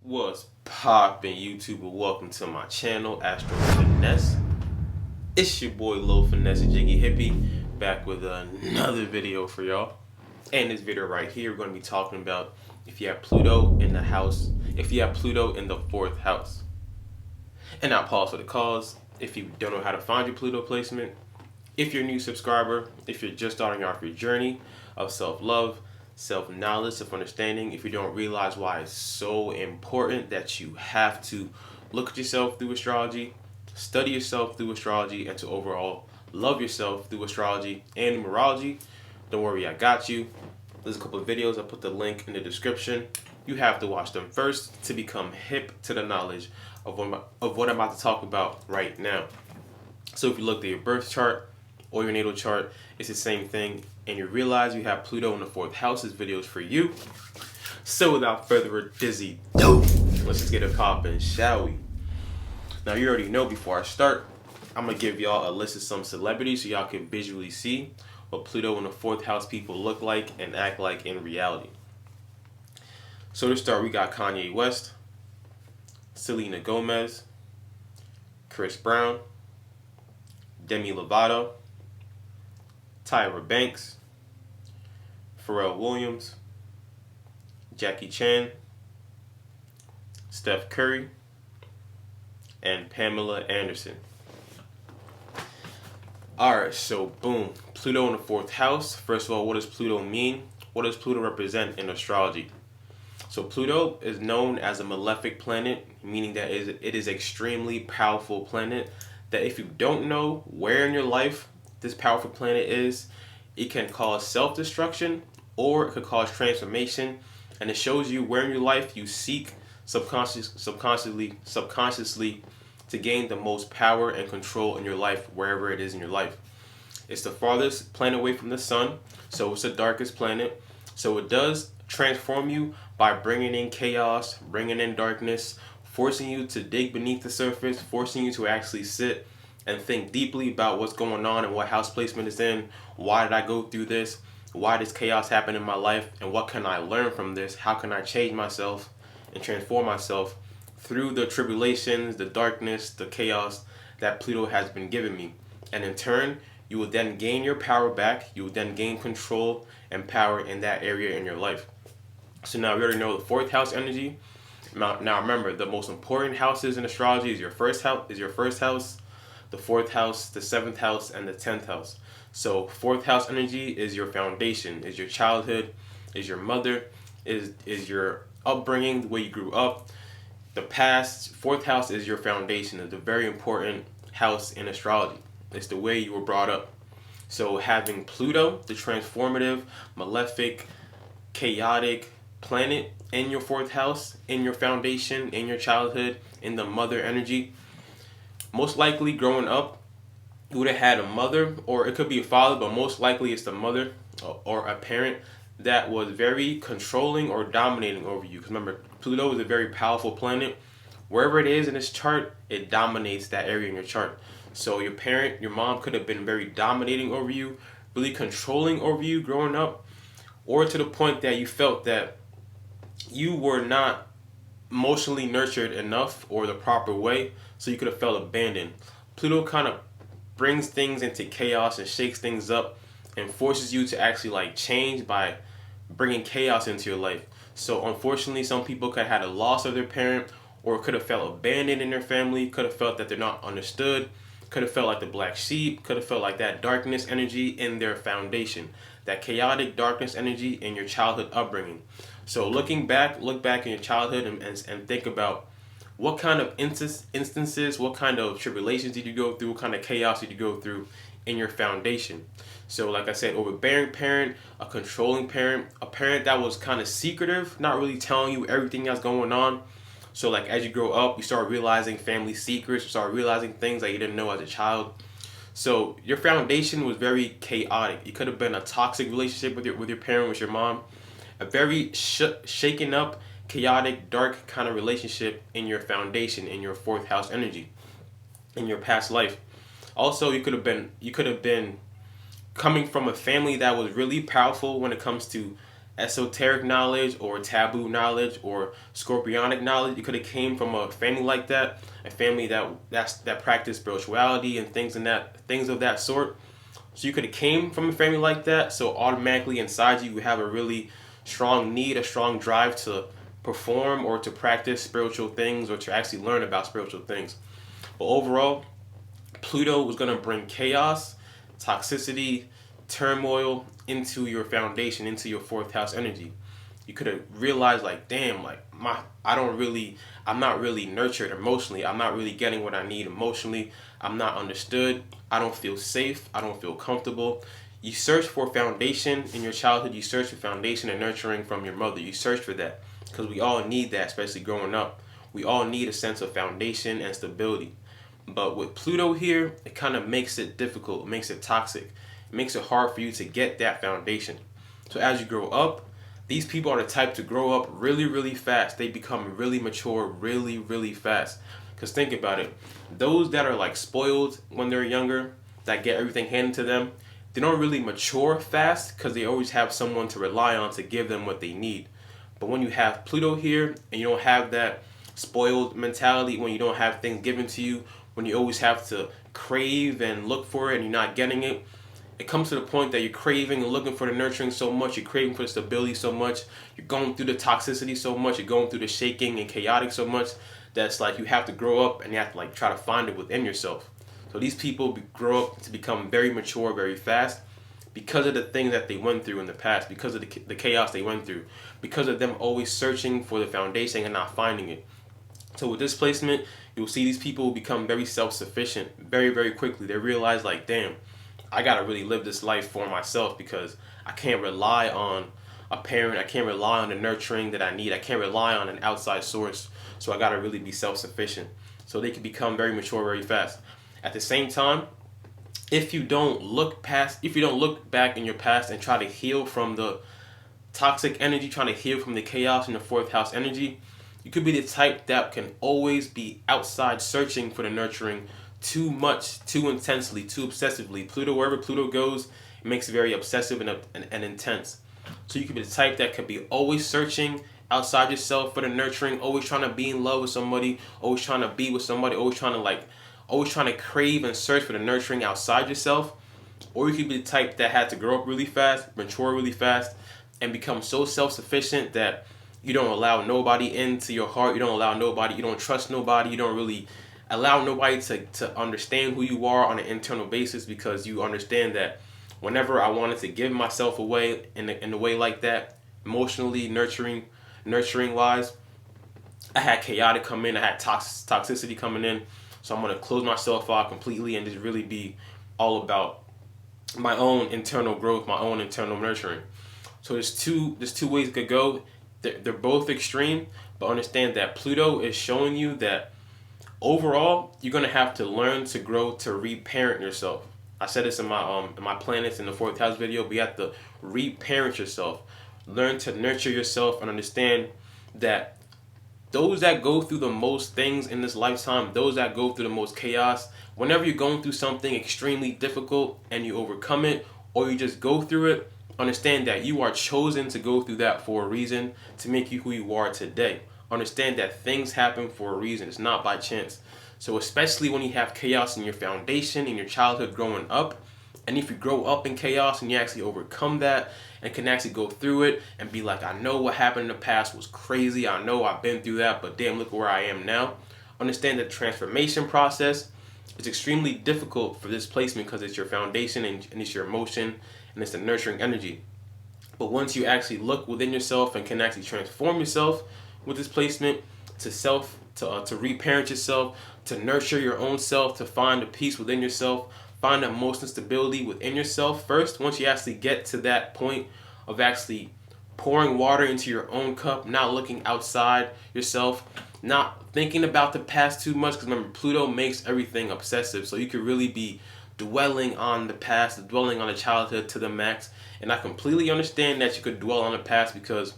What's poppin' YouTube, and welcome to my channel, Astro Finesse. It's your boy Lil Finesse Jiggy Hippie, back with another video for y'all. And this video right here, we're going to be talking about if you have Pluto in the house, if you have Pluto in the 4th house. And I'll pause for the cause. If you don't know how to find your Pluto placement, if you're a new subscriber, if you're just starting off your journey of self-love, self-knowledge, self-understanding, if you don't realize why it's so important that you have to look at yourself through astrology, study yourself through astrology, and to overall love yourself through astrology and numerology, don't worry, I got you. There's a couple of videos, I put the link in the description. You have to watch them first to become hip to the knowledge of what I'm about to talk about right now. So if you look at your birth chart or your natal chart, it's the same thing, and you realize you have Pluto in the 4th house, this video is for you. So without further ado, let's just get it poppin', shall we? Now you already know, before I start, I'm gonna give y'all a list of some celebrities so y'all can visually see what Pluto in the 4th house people look like and act like in reality. So to start, we got Kanye West, Selena Gomez, Chris Brown, Demi Lovato, Tyra Banks, Pharrell Williams, Jackie Chan, Steph Curry, and Pamela Anderson. Alright, so boom, Pluto in the 4th house. First of all, what does Pluto mean? What does Pluto represent in astrology? So Pluto is known as a malefic planet, meaning that it is extremely powerful planet, that if you don't know where in your life this powerful planet is, it can cause self-destruction or it could cause transformation, and it shows you where in your life you seek subconsciously to gain the most power and control in your life, wherever it is in your life. It's the farthest planet away from the sun, so it's the darkest planet. So it does transform you by bringing in chaos, bringing in darkness, forcing you to dig beneath the surface, forcing you to actually sit and think deeply about what's going on and what house placement is in. Why did I go through this? Why does chaos happen in my life? And what can I learn from this? How can I change myself and transform myself through the tribulations, the darkness, the chaos that Pluto has been giving me? And in turn, you will then gain your power back. You will then gain control and power in that area in your life. So now we already know the 4th house energy. Now remember, the most important houses in astrology is your first house, the 4th house, the 7th house, and the 10th house. So 4th house energy is your foundation, is your childhood, is your mother, is your upbringing, the way you grew up, the past. 4th house is your foundation. It's a very important house in astrology. It's the way you were brought up. So having Pluto, the transformative, malefic, chaotic planet in your 4th house, in your foundation, in your childhood, in the mother energy, most likely growing up, you would have had a mother, or it could be a father, but most likely it's the mother or a parent that was very controlling or dominating over you. Because remember, Pluto is a very powerful planet. Wherever it is in this chart, it dominates that area in your chart. So your parent, your mom could have been very dominating over you, really controlling over you growing up, or to the point that you felt that you were not emotionally nurtured enough or the proper way, so you could have felt abandoned. Pluto kind of brings things into chaos and shakes things up and forces you to actually change by bringing chaos into your life. So unfortunately, some people could have had a loss of their parent, or could have felt abandoned in their family, could have felt that they're not understood, could have felt like the black sheep, could have felt like that darkness energy in their foundation, that chaotic darkness energy in your childhood upbringing. So look back in your childhood and think about what kind of instances, what kind of tribulations did you go through, what kind of chaos did you go through in your foundation. So like I said, overbearing parent, a controlling parent, a parent that was kind of secretive, not really telling you everything that's going on. So like as you grow up, you start realizing family secrets, you start realizing things that you didn't know as a child. So your foundation was very chaotic. It could have been a toxic relationship with your parent, with your mom, a very shaken up, chaotic, dark kind of relationship in your foundation, in your 4th house energy, in your past life. Also, you could have been coming from a family that was really powerful when it comes to esoteric knowledge or taboo knowledge or scorpionic knowledge. You could have came from a family like that, a family that practiced spirituality and things of that sort. So you could have came from a family like that. So automatically inside you have a really strong need, a strong drive to perform or to practice spiritual things or to actually learn about spiritual things. But overall, Pluto was going to bring chaos, toxicity, turmoil into your foundation, into your fourth house energy. You could have realized like, damn, like I'm not really nurtured emotionally. I'm not really getting what I need emotionally. I'm not understood. I don't feel safe. I don't feel comfortable. You search for foundation in your childhood. You search for foundation and nurturing from your mother. You search for that because we all need that, especially growing up. We all need a sense of foundation and stability. But with Pluto here, it kind of makes it difficult. It makes it toxic. It makes it hard for you to get that foundation. So as you grow up, these people are the type to grow up really, really fast. They become really mature really, really fast. Because think about it. Those that are like spoiled when they're younger, that get everything handed to them, they don't really mature fast because they always have someone to rely on to give them what they need. But when you have Pluto here and you don't have that spoiled mentality, when you don't have things given to you, when you always have to crave and look for it and you're not getting it, it comes to the point that you're craving and looking for the nurturing so much, you're craving for the stability so much, you're going through the toxicity so much, you're going through the shaking and chaotic so much, that's like you have to grow up and you have to like try to find it within yourself. So these people grow up to become very mature very fast because of the things that they went through in the past, because of the chaos they went through, because of them always searching for the foundation and not finding it. So with this placement, you'll see these people become very self-sufficient very, very quickly. They realize like, damn, I gotta really live this life for myself because I can't rely on a parent. I can't rely on the nurturing that I need. I can't rely on an outside source. So I gotta really be self-sufficient. So they can become very mature very fast. At the same time, if you don't look back in your past and try to heal from the toxic energy, trying to heal from the chaos in the fourth house energy, you could be the type that can always be outside searching for the nurturing too much, too intensely, too obsessively. Pluto, wherever Pluto goes, it makes it very obsessive and intense. So you could be the type that could be always searching outside yourself for the nurturing, always trying to be in love with somebody, always trying to be with somebody, always trying to crave and search for the nurturing outside yourself. Or you could be the type that had to grow up really fast, mature really fast, and become so self-sufficient that you don't allow nobody into your heart. You don't allow nobody. You don't trust nobody. You don't really allow nobody to understand who you are on an internal basis because you understand that whenever I wanted to give myself away in a way like that, emotionally, nurturing wise, I had chaotic come in. I had toxicity coming in. So I'm going to close myself off completely and just really be all about my own internal growth, my own internal nurturing. So there's two ways it could go. They're both extreme, but understand that Pluto is showing you that overall you're gonna have to learn to grow to reparent yourself. I said this in my planets in the fourth house video, but you have to reparent yourself, learn to nurture yourself, and understand that those that go through the most things in this lifetime, those that go through the most chaos, whenever you're going through something extremely difficult and you overcome it, or you just go through it, understand that you are chosen to go through that for a reason to make you who you are today. Understand that things happen for a reason. It's not by chance. So especially when you have chaos in your foundation, in your childhood growing up, and if you grow up in chaos and you actually overcome that and can actually go through it and be like, I know what happened in the past was crazy. I know I've been through that, but damn, look where I am now. Understand the transformation process is extremely difficult for this placement because it's your foundation and it's your emotion and it's the nurturing energy. But once you actually look within yourself and can actually transform yourself with this placement to reparent yourself, to nurture your own self, to find a peace within yourself, find emotional stability within yourself first. Once you actually get to that point of actually pouring water into your own cup, not looking outside yourself, not thinking about the past too much, because remember, Pluto makes everything obsessive. So you could really be dwelling on the past, dwelling on the childhood to the max. And I completely understand that you could dwell on the past because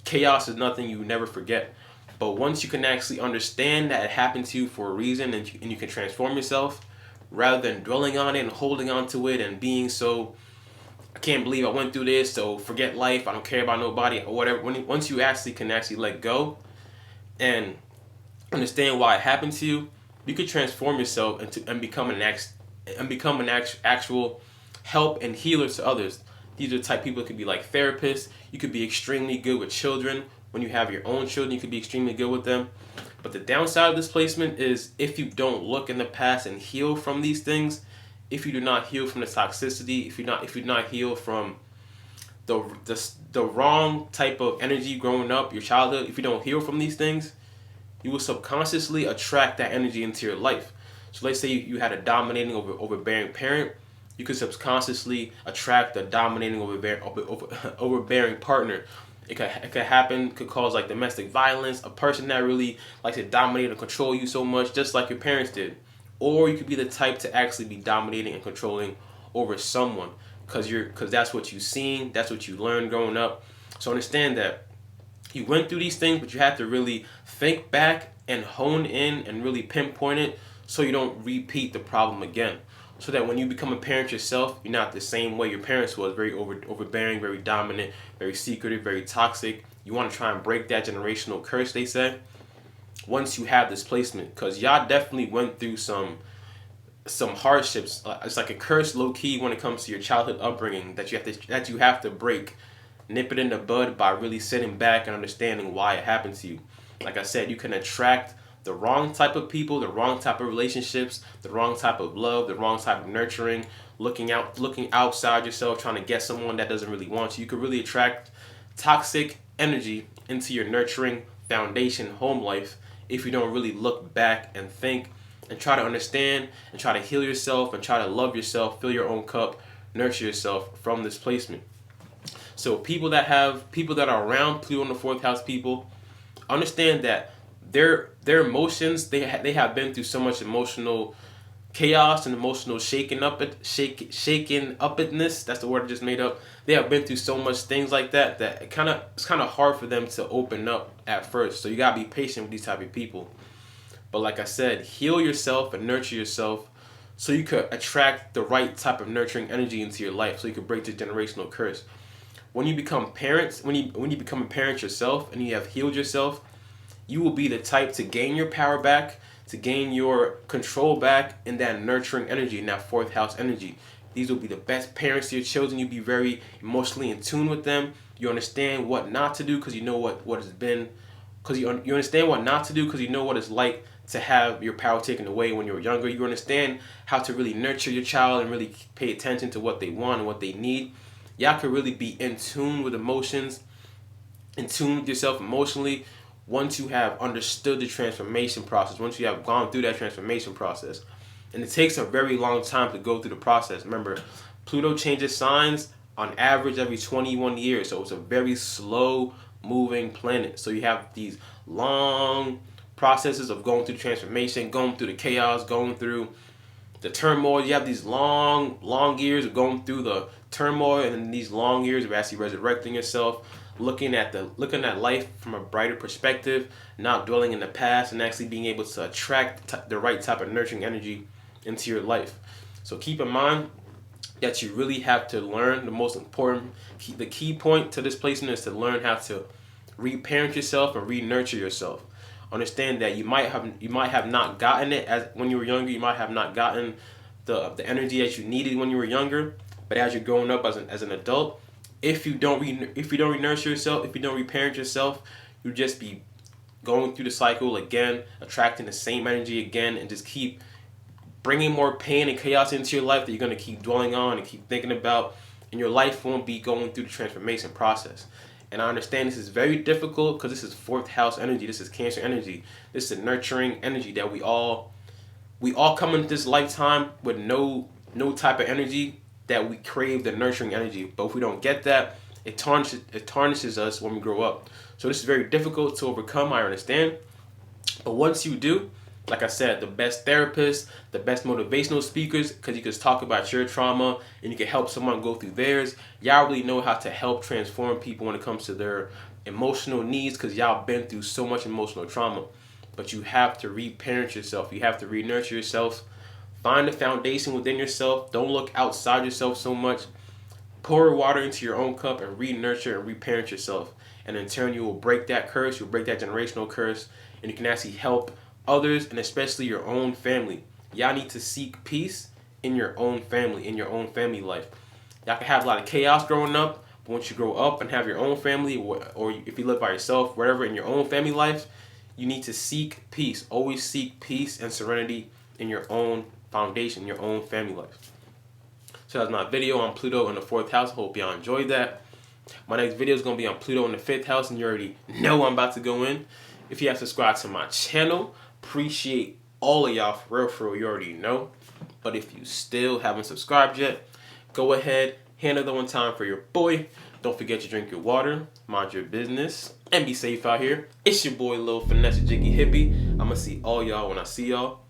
chaos is nothing you never forget. But once you can actually understand that it happened to you for a reason and you can transform yourself, rather than dwelling on it and holding on to it and being so I can't believe I went through this, so forget life. I don't care about nobody or whatever. Once you actually can actually let go and understand why it happened to you, you could transform yourself and become an actual help and healer to others. These are the type of people that could be like therapists. You could be extremely good with children. When you have your own children, you could be extremely good with them. But the downside of this placement is if you don't look in the past and heal from these things, if you do not heal from the toxicity, if you do not heal from the wrong type of energy growing up, your childhood, if you don't heal from these things, you will subconsciously attract that energy into your life. So let's say you had a dominating overbearing parent, you could subconsciously attract a dominating overbearing partner. It could happen, could cause like domestic violence, a person that really likes to dominate and control you so much, just like your parents did. Or you could be the type to actually be dominating and controlling over someone because that's what you've seen, that's what you learned growing up. So understand that you went through these things, but you have to really think back and hone in and really pinpoint it so you don't repeat the problem again. So that when you become a parent yourself, you're not the same way your parents was, very overbearing, very dominant, very secretive, very toxic. You want to try and break that generational curse, they say, once you have this placement. Because y'all definitely went through some hardships. It's like a curse low key when it comes to your childhood upbringing that you have to break, nip it in the bud by really sitting back and understanding why it happened to you. Like I said, you can attract the wrong type of people, the wrong type of relationships, the wrong type of love, the wrong type of nurturing, looking outside yourself, trying to get someone that doesn't really want you. You could really attract toxic energy into your nurturing foundation home life if you don't really look back and think and try to understand and try to heal yourself and try to love yourself, fill your own cup, nurture yourself from this placement. So people that are around Pluto in the fourth house people, understand that their emotions, they have been through so much emotional chaos and emotional shaken upness. That's the word I just made up. They have been through so much things like that it's kind of hard for them to open up at first. So you gotta be patient with these type of people. But like I said, heal yourself and nurture yourself so you could attract the right type of nurturing energy into your life, so you could break the generational curse. When you become parents, when you become a parent yourself and you have healed yourself, you will be the type to gain your power back, to gain your control back in that nurturing energy, in that fourth house energy. These will be the best parents to your children. You'll be very emotionally in tune with them. You understand what not to do because you know what has been, because you understand what not to do because you know what it's like to have your power taken away when you were younger. You understand how to really nurture your child and really pay attention to what they want and what they need. Y'all could really be in tune with emotions, in tune with yourself emotionally, once you have understood the transformation process, once you have gone through that transformation process. And it takes a very long time to go through the process. Remember, Pluto changes signs on average every 21 years, so it's a very slow moving planet. So you have these long processes of going through the transformation, going through the chaos, going through the turmoil. You have these long years of going through the turmoil, and then these long years of actually resurrecting yourself, looking at life from a brighter perspective, not dwelling in the past, and actually being able to attract the right type of nurturing energy into your life. So keep in mind that you really have to learn the most important, the key point to this placement is to learn how to reparent yourself and re-nurture yourself. Understand that you might have not gotten it as when you were younger. You might have not gotten the energy that you needed when you were younger. But as you're growing up as an adult, if you don't re-nurture yourself, if you don't reparent yourself, you'll just be going through the cycle again, attracting the same energy again, and just keep bringing more pain and chaos into your life that you're going to keep dwelling on and keep thinking about, and your life won't be going through the transformation process. And I understand this is very difficult because this is fourth house energy. This is Cancer energy. This is a nurturing energy that we all come into this lifetime with no type of energy that we crave, the nurturing energy. But if we don't get that, it tarnishes us when we grow up. So this is very difficult to overcome, I understand. But once you do, like I said, the best therapists, the best motivational speakers, because you can talk about your trauma and you can help someone go through theirs. Y'all really know how to help transform people when it comes to their emotional needs because y'all been through so much emotional trauma. But you have to reparent yourself. You have to re-nurture yourself. Find the foundation within yourself. Don't look outside yourself so much. Pour water into your own cup and re-nurture and reparent yourself. And in turn, you will break that curse, you'll break that generational curse, and you can actually help others and especially your own family. Y'all need to seek peace in your own family, in your own family life. Y'all can have a lot of chaos growing up, but once you grow up and have your own family, or if you live by yourself, wherever in your own family life, you need to seek peace. Always seek peace and serenity in your own foundation, your own family life. So that's my video on Pluto in the 4th house. Hope y'all enjoyed that. My next video is going to be on Pluto in the 5th house, and you already know I'm about to go in. If you have subscribed to my channel, appreciate all of y'all, for real, you already know. But if you still haven't subscribed yet, go ahead, handle that one time for your boy. Don't forget to drink your water, mind your business, and be safe out here. It's your boy, Lil Finesse Jiggy Hippie. I'm going to see all y'all when I see y'all.